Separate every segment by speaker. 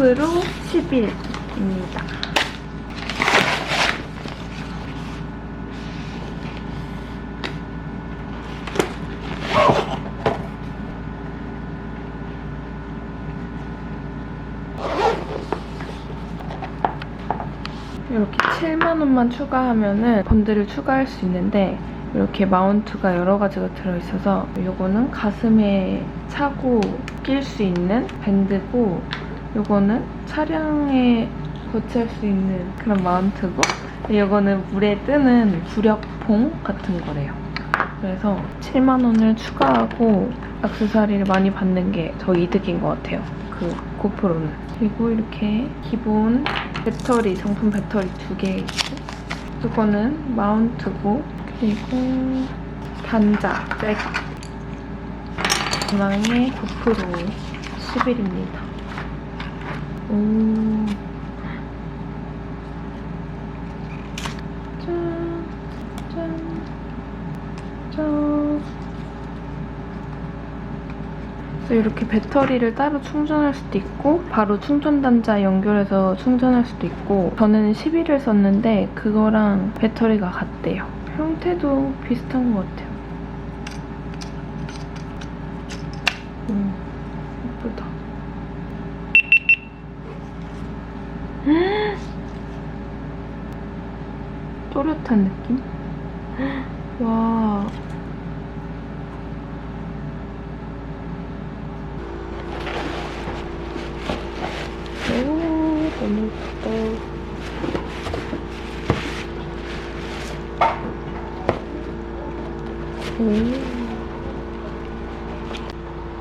Speaker 1: 고프로 11입니다. 이렇게 7만 원만 추가하면은 번들을 추가할 수 있는데 이렇게 마운트가 여러 가지가 들어있어서 이거는 가슴에 차고 낄 수 있는 밴드고 이거는 차량에 거치할 수 있는 그런 마운트고 이거는 물에 뜨는 부력봉 같은 거래요. 그래서 7만 원을 추가하고 액세서리를 많이 받는 게 더 이득인 것 같아요. 그 고프로는. 그리고 이렇게 기본 배터리, 정품 배터리 2개 있고 이거는 마운트고 그리고 단자, 백 중앙에 고프로 11입니다. 오. 짠, 짠, 짠. 그래서 이렇게 배터리를 따로 충전할 수도 있고 바로 충전 단자 연결해서 충전할 수도 있고 저는 11을 썼는데 그거랑 배터리가 같대요. 형태도 비슷한 것 같아요. 예쁘다. 또렷한 느낌? 와. 오, 너무 예쁘다.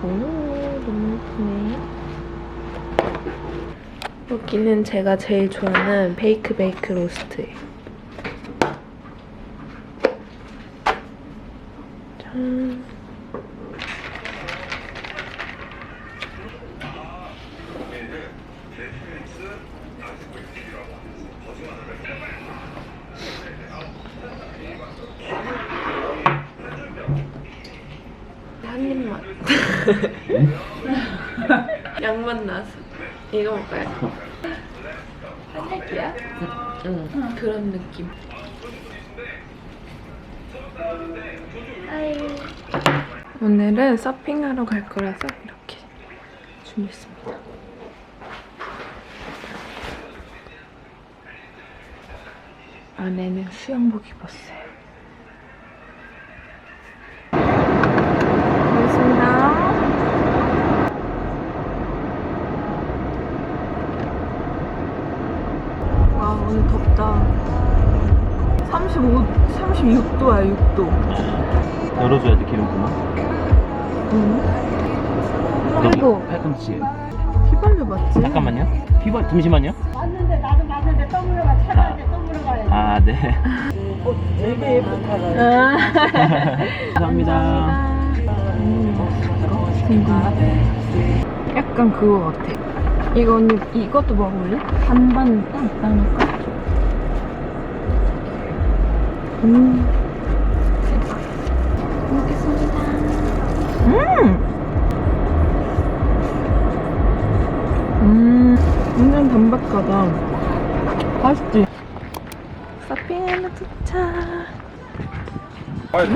Speaker 1: 오, 너무 예쁘네. 여기는 제가 제일 좋아하는 베이크 로스트예요. 짠. 한 입만. 양만 나서. 이거 먹어요. 한입이야? 응. 그런 느낌. 하이. 오늘은 서핑하러 갈 거라서 이렇게 준비했습니다. 안에는 수영복 입었어요. 오늘 덥다. 36도야, 6도.
Speaker 2: 열어줘야 돼, 기름구멍.
Speaker 1: 아이고.
Speaker 2: 팔꿈치.
Speaker 1: 휘발유 맞지?
Speaker 2: 잠깐만요. 잠시만요.
Speaker 3: 맞는데 나도 맞는데 또 물어봐. 차가운데 또 물어봐야지.
Speaker 2: 아, 네.
Speaker 3: 되게 예쁘다.
Speaker 2: 감사합니다.
Speaker 1: 약간 그거 같아. 이거 언니 이것도 먹을래? 반반 딱 나니까. 먹겠습니다. 완전 담백하다. 맛있지? 서핑하는 도착. 맞아.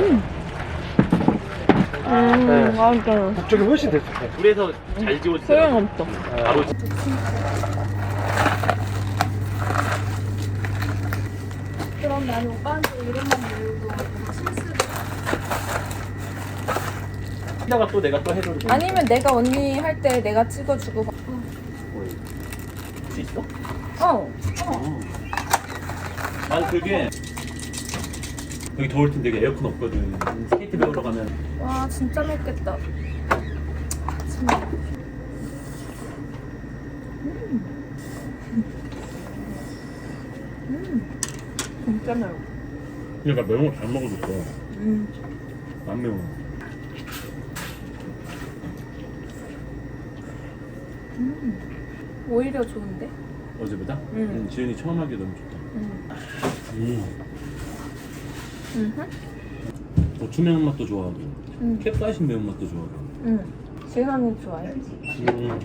Speaker 4: 북쪽이 훨씬 됐어.
Speaker 2: 물에서 잘 지워지더라고요.
Speaker 1: 소용없어.
Speaker 2: 바로
Speaker 3: 그럼 나는 오빠한테 이름만 모르고 실수를.
Speaker 2: 이따가 또 내가 또 해줘도
Speaker 1: 아니면 내가 언니 할 때 내가 찍어주고.
Speaker 2: 수 있어? 난 그게 여기 더울 텐데 여기 에어컨 없거든. 스케이트 배우러 가면
Speaker 1: 와 진짜 맵겠다. 진짜. 진짜 매워.
Speaker 2: 그러니까 매운 거 잘 먹어줬어. 안 매워.
Speaker 1: 오히려 좋은데?
Speaker 2: 어제보다? 지은이 처음 하기 너무 좋다. 고추 매운맛도 좋아하고 캡사이신 매운맛도 좋아하고
Speaker 1: 응. 지현이 좋아해.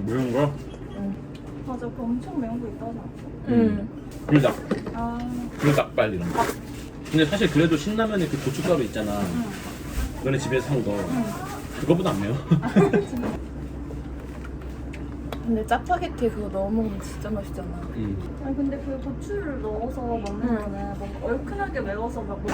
Speaker 2: 매운 거?
Speaker 3: 맞아, 그 엄청 매운 거 있다고 하지 않았어?
Speaker 2: 불닭,
Speaker 3: 아,
Speaker 2: 불닭발 이런 거. 근데 사실 그래도 신라면에 그 고춧가루 있잖아. 너네 집에서 산 거. 그거보다 안 매워.
Speaker 1: 근데 짜파게티에 그거 넣어 먹으면 진짜 맛있잖아.
Speaker 3: 아니 근데 그 고추를 넣어서 먹는 거는 뭔가 얼큰하게 매워서 막 뭐...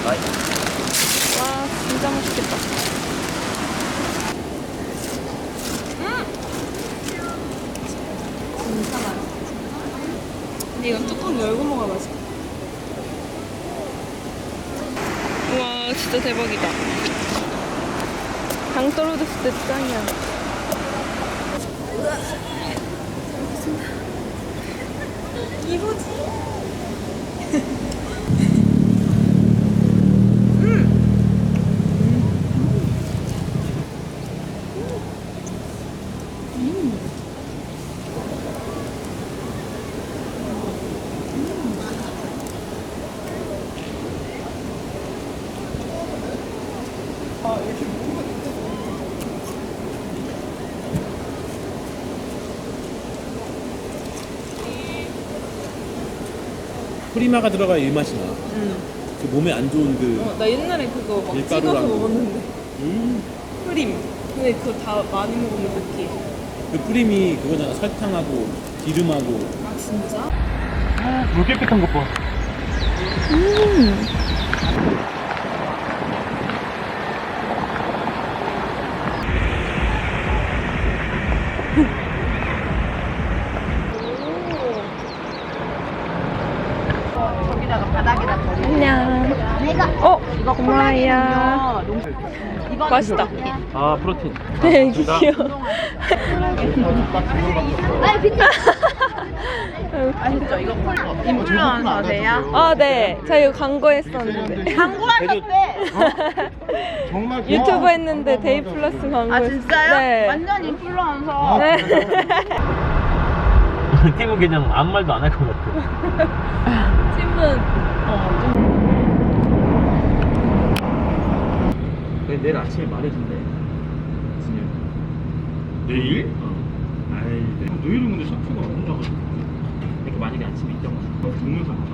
Speaker 1: 와, 진짜 맛있겠다. 진짜 맛있어. 근데 이건 뚜껑 열고 먹어야 맛있어. 와, 진짜 대박이다. 당 떨어졌을 때 짱이야. 이거지.
Speaker 2: 프리마가 들어가야 이 맛이 나. 그 몸에 안 좋은 그.
Speaker 1: 나 옛날에 그거 막
Speaker 2: 밀가루랑
Speaker 1: 찍어서
Speaker 2: 거.
Speaker 1: 먹었는데.
Speaker 2: 음.
Speaker 1: 프림. 근데 그거 다 많이 먹으면 느끼해.
Speaker 2: 그 프림이 그거잖아. 설탕하고 기름하고.
Speaker 1: 아, 진짜?
Speaker 2: 물 깨끗한 것 봐.
Speaker 1: 안녕. 고마워요. 맛있다.
Speaker 2: 아 프로틴.
Speaker 1: 네, 귀여워.
Speaker 3: 진짜 이거 인플루언서세요?
Speaker 1: 아, 네. 저 이거 광고했었는데.
Speaker 3: 광고하셨대!
Speaker 4: 정말
Speaker 1: 유튜브 했는데 데이 플러스 광고.
Speaker 3: 아 진짜요?
Speaker 1: 네.
Speaker 3: 완전 인플루언서.
Speaker 1: 네.
Speaker 2: 팀은 그냥 아무 말도 안 할 것 같아.
Speaker 1: 팀은
Speaker 2: 내일 아침에 말해준대. 진영. 내일? 아이, 내일은 근데 샤프가 혼자가지고. 그러니까 만약에 아침에 있다고 하면 동영상 봐.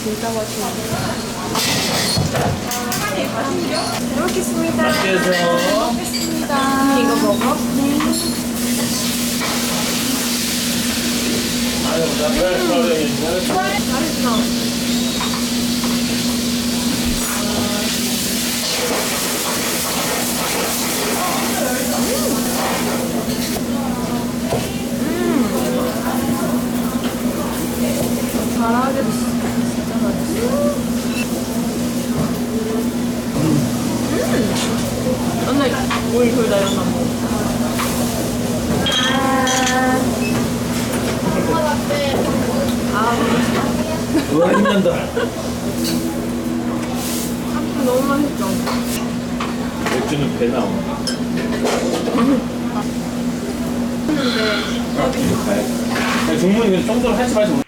Speaker 1: 진짜 맛있네.
Speaker 2: 잘 먹겠습니다. 맛있게 해서.
Speaker 1: 이거 먹어? 잘하게 진짜 맛있어. 오늘 우리 둘 다 이런 거 먹어.
Speaker 2: 우와 힘난다.
Speaker 1: 너무 맛있죠?
Speaker 2: 맥주는 배 나온다. 근데 종문이 정도로 할지 말지 모르.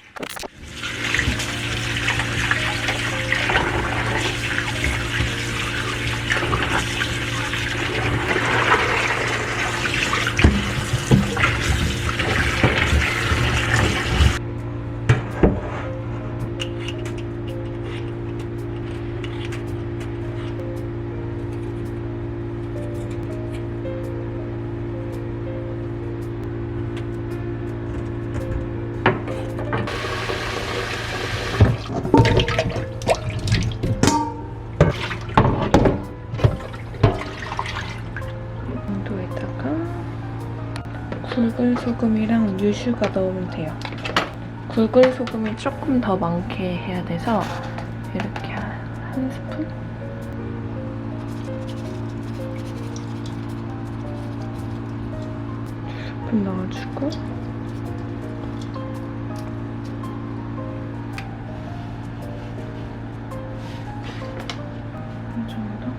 Speaker 1: 굵은 소금이랑 유슈가 넣으면 돼요. 굵은 소금이 조금 더 많게 해야 돼서 이렇게 한 스푼? 스푼 넣어주고 이 정도?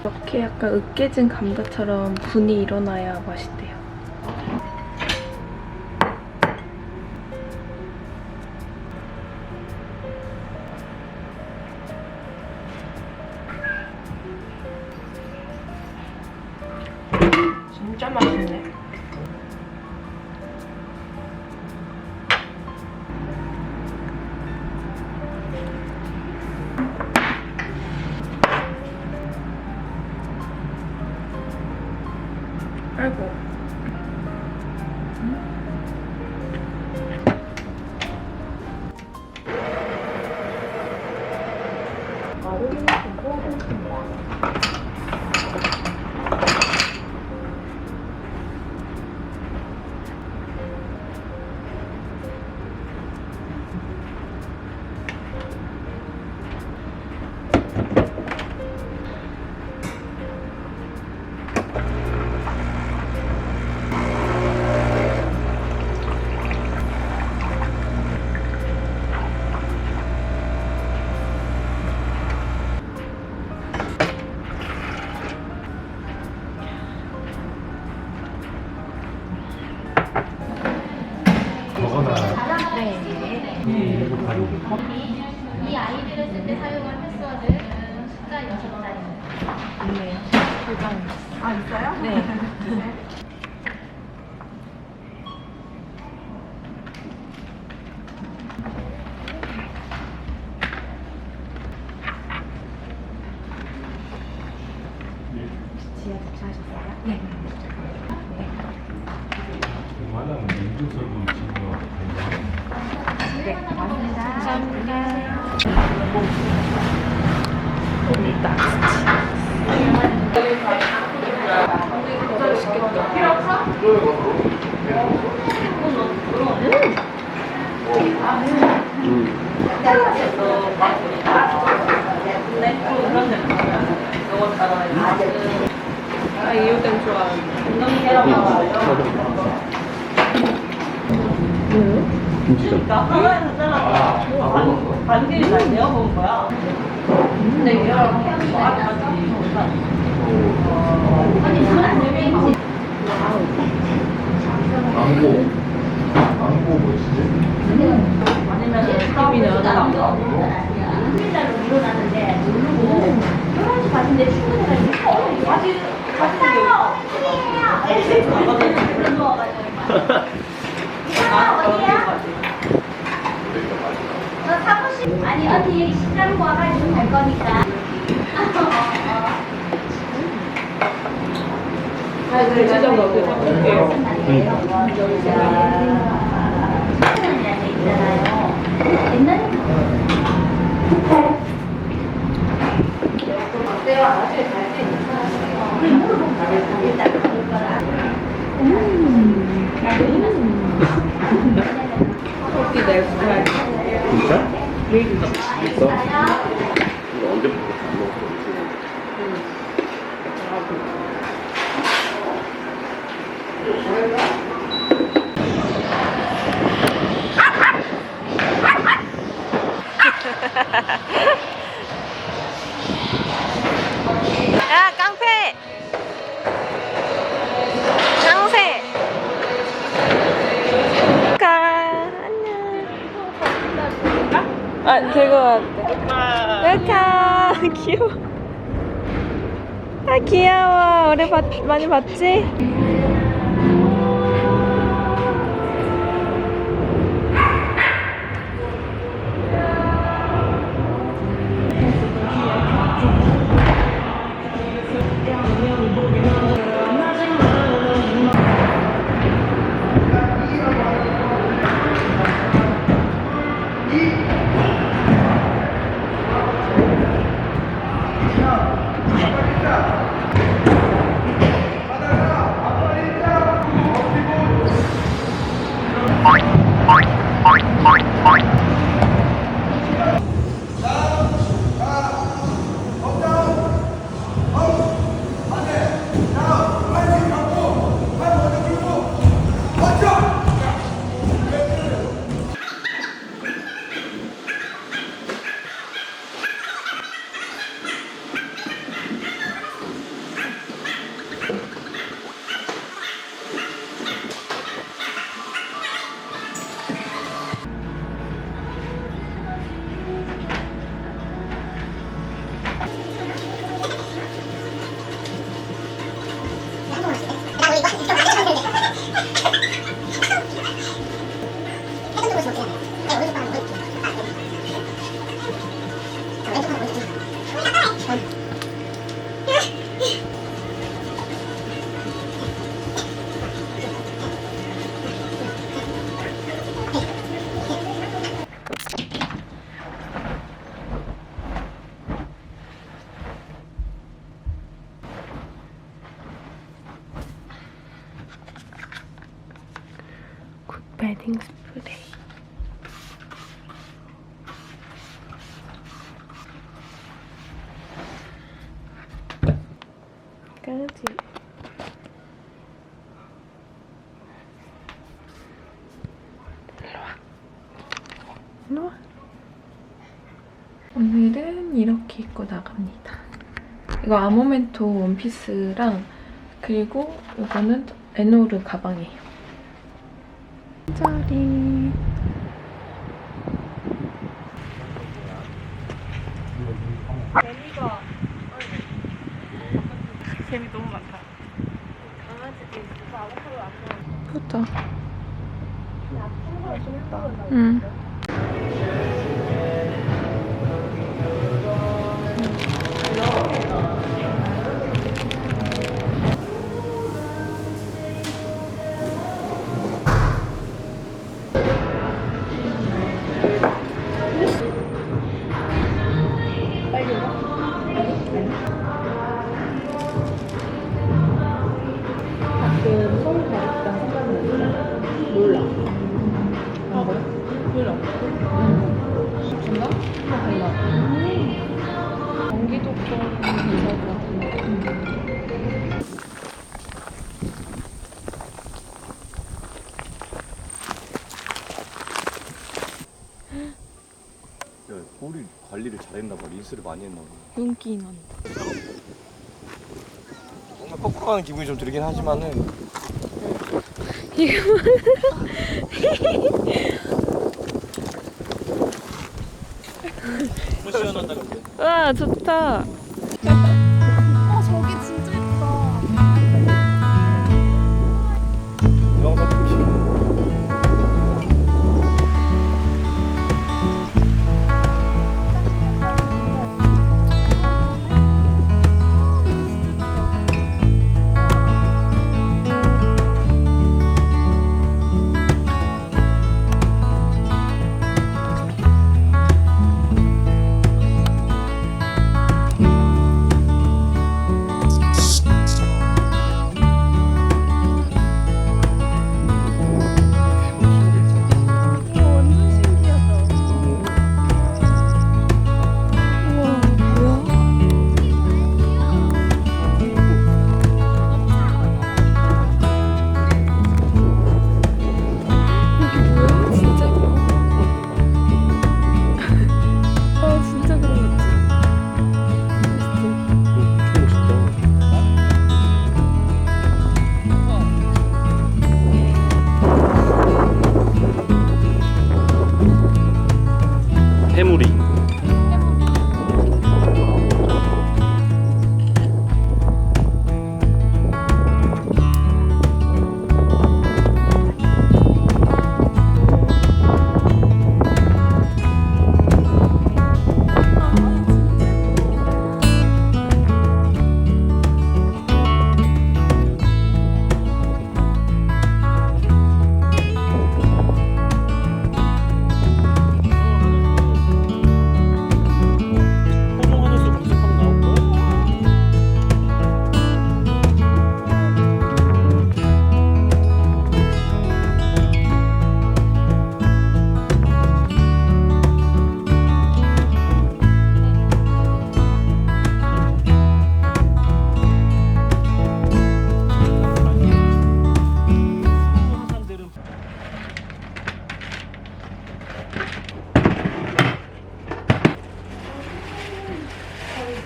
Speaker 1: 이렇게 약간 으깨진 감자처럼 분이 일어나야 맛있대요. 진짜 맛있네. 아이고.
Speaker 4: 이 아이들을 쓸 때 사용한 패스워드는 숫자 6자리입니다.
Speaker 1: 있네요. 불장.
Speaker 3: 아 있어요?
Speaker 1: 네.
Speaker 4: 지하 주차하셨어요?
Speaker 1: 네.
Speaker 5: 만하면 민주석이 지금
Speaker 4: 네, 고맙습니다.
Speaker 1: 감사합니다. 오늘다. 맛있겠다. 필요 없어? 아, 이유된 좋아하는데.
Speaker 6: 반길이 잘 내어본 거야. 근데 얘랑 해야지
Speaker 5: 안고 뭐지?
Speaker 6: 아니면 사업이 나가.
Speaker 4: 일달로 일어나는데 누르고 11시 반인데 출근해가지고 아직 갔어요! 요 누워가지고 어디야? 저 사무실 아니 어디 시장 와가지고 갈 거니까
Speaker 1: 시장 어디 바꿀게요.
Speaker 4: 옛날에
Speaker 1: 커피 내 스타일.
Speaker 2: 진짜?
Speaker 1: 메이드 너.
Speaker 2: 있어? 이거 언제 먹었어? 안 먹었어.
Speaker 6: 야, 깡패! 깡새! 안녕. 아, 들고 왔대. 루카! 귀여워. 아, 귀여워. 우리 많이 봤지? 굿베딩 스프레이. 까지. 일로와. 오늘은 이렇게 입고 나갑니다. 이거 아모멘토 원피스랑 그리고 이거는 에노르 가방이에요. 짜리. 재미 너무 많다.
Speaker 1: 예쁘다. 응. 가끔 서울 가겠다 생각나는데 몰라. 아 그래? 몰라. 응. 정말? 달라. 경기도 쪽 괜찮을 것 같은데.
Speaker 5: 꼬리 관리를 잘했나 봐. 린스를 많이 했나 봐.
Speaker 1: 윤기 난다.
Speaker 5: 뭔가 뻑뻑한 기분이 좀 들긴 하지만은
Speaker 2: 너무 시원하다 근데.
Speaker 1: 와 좋다.
Speaker 3: 저기 진짜 예쁘다.
Speaker 5: 영상 찍기.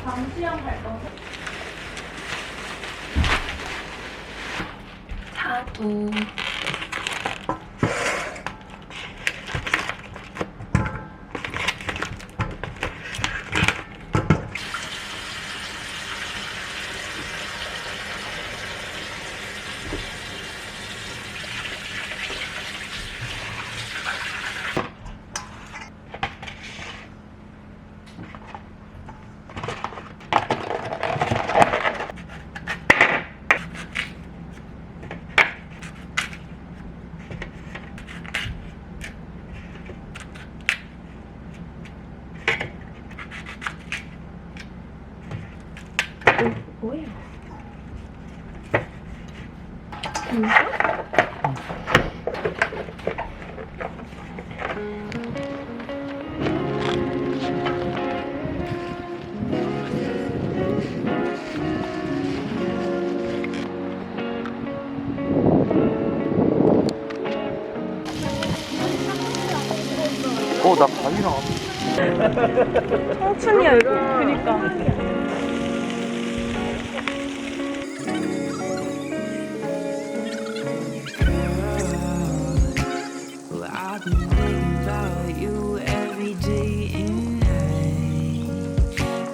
Speaker 3: 방시형 활동.
Speaker 1: 차도. 뭐야?
Speaker 5: 나 바위랑
Speaker 1: 청춘이야 이거. 그니까.
Speaker 7: Well, I've been thinking about you every day and night.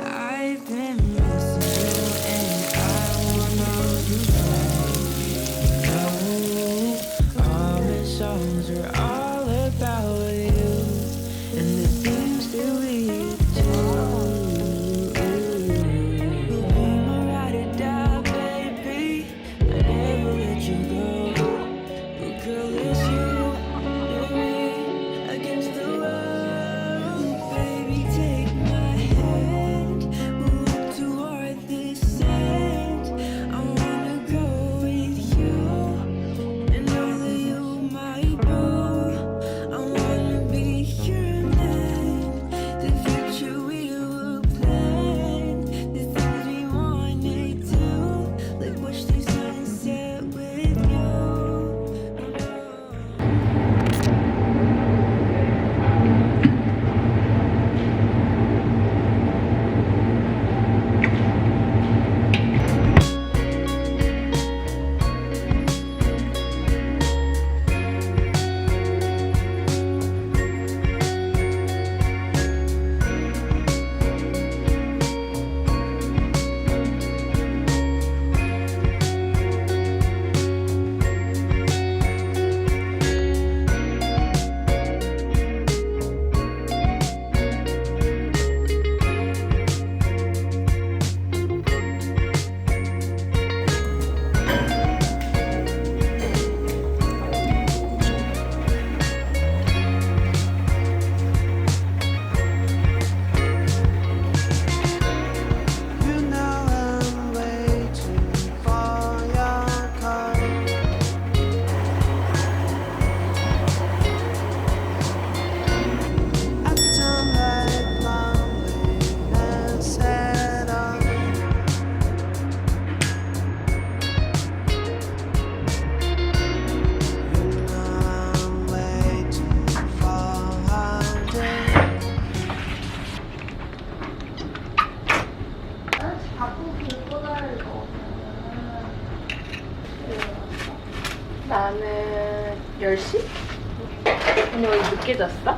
Speaker 7: I've been missing you and I wanna be right. All my songs are all about you and the things that we do. You'll be my ride or die, baby. I never let you go. But girl, it's you and me against the world. Baby, take my hand. We'll walk toward this end. I wanna go with you and all that you might do. I wanna be your man. The future we will plan. The things we wanna do. Like watch the sunset with you. You know I'm waiting for your call. I've done like loneliness at all. You know I'm waiting for our day.
Speaker 4: 자꾸 긁고다를
Speaker 1: 나는 10시? 오늘 왜 늦게 잤어?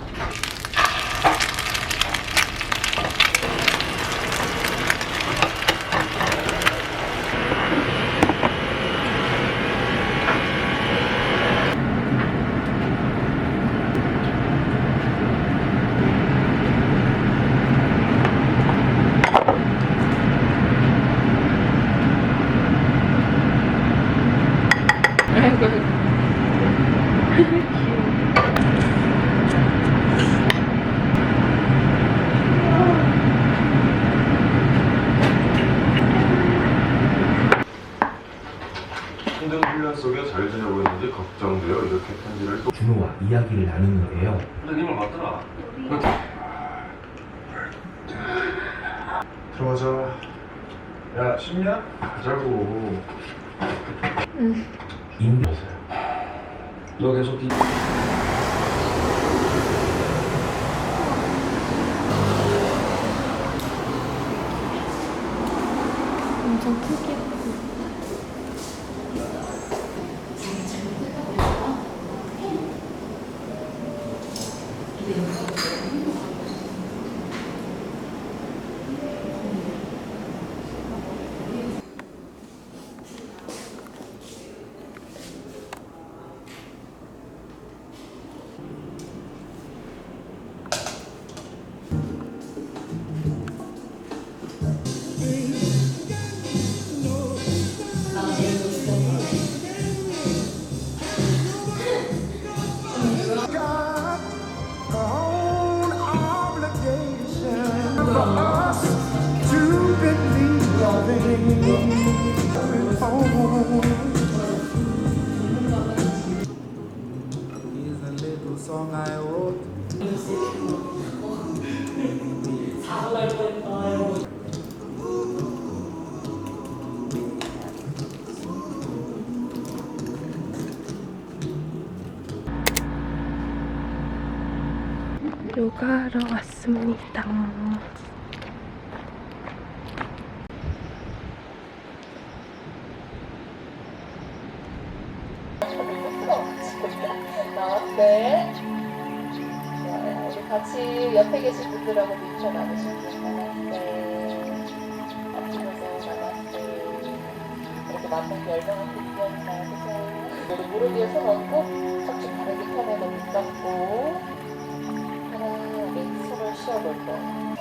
Speaker 8: 힘든 훈련 속에 잘 지내고 있는지 걱정되어 이렇게 편지를 또
Speaker 9: 준호와 이야기를 나누는 거예요.
Speaker 8: 근데 님을 맞더라. 들어가자. 야, 쉽냐? 가자고.
Speaker 9: 인비였어요.
Speaker 8: 너 계속
Speaker 1: 엄청 특이해. 요가하러 왔습니다.
Speaker 6: 나왔대. 좋아요. 우리 같이 옆에 계신 분들하고 인사 나누시면 네. 앞쪽에서 나왔대. 이렇게 만난 게 얼마나 기쁘니까 그죠? 우리 무릎 위에 손 얹고 척추 바르게 펴내고 눈 감고 편안하게 숨을 쉬어볼 거예요.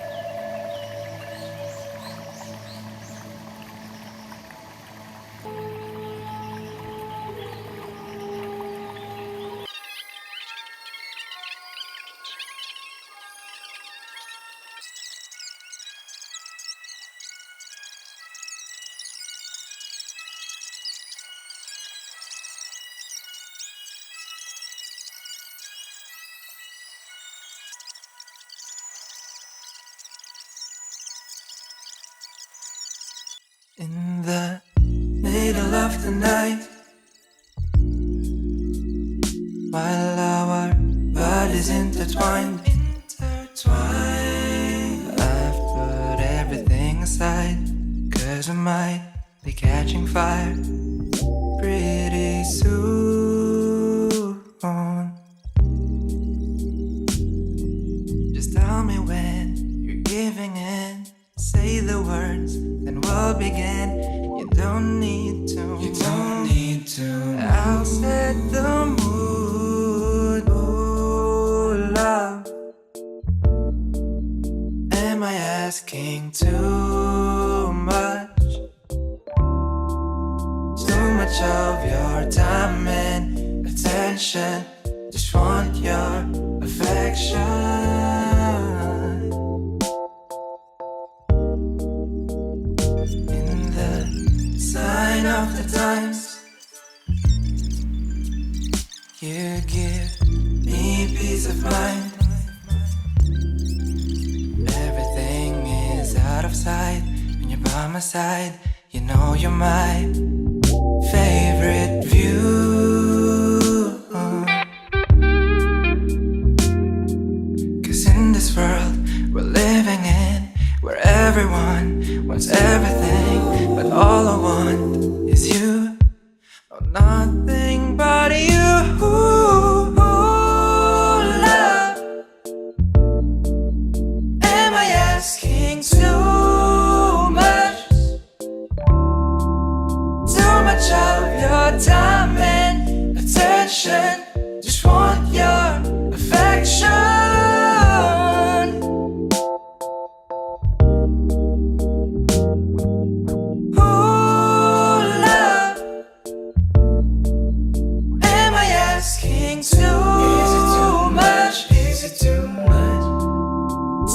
Speaker 7: In the middle of the night, while our bodies intertwined, I've put everything aside, 'cause I might be catching fire pretty soon. Just tell me when you're giving in, say the words, then we'll begin. You don't need to. I'll set the mood. Oh, love. Am I asking too much? Too much of your time and attention. Just want your affection. Sign of the times, you give me peace of mind. Everything is out of sight when you're by my side. You know you're my favorite view. 'Cause in this world we're living in, where everyone wants everything, but all I want is you. Oh, nothing but you, love. Am I asking too much? Too much of your time and attention. Just want your affection.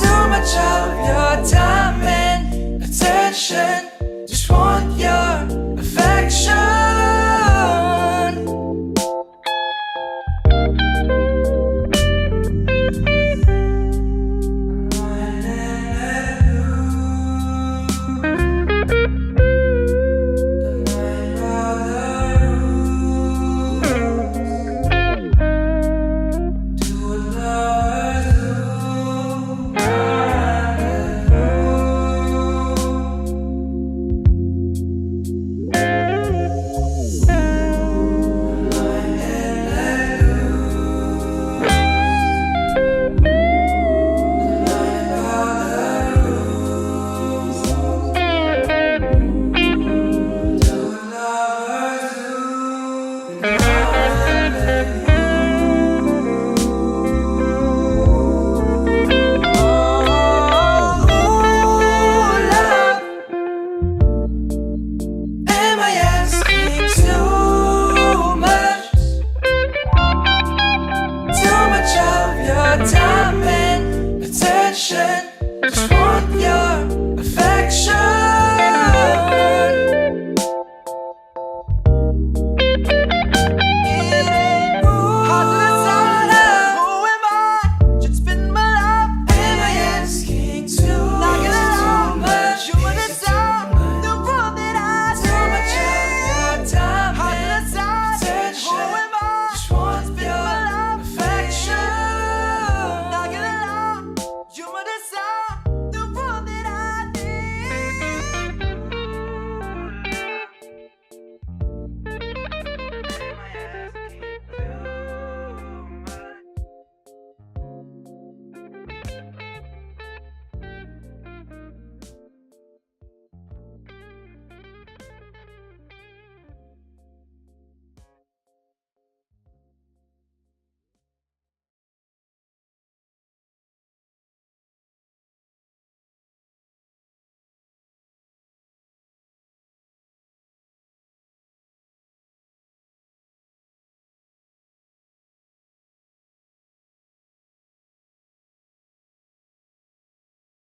Speaker 7: Too much of your time and attention.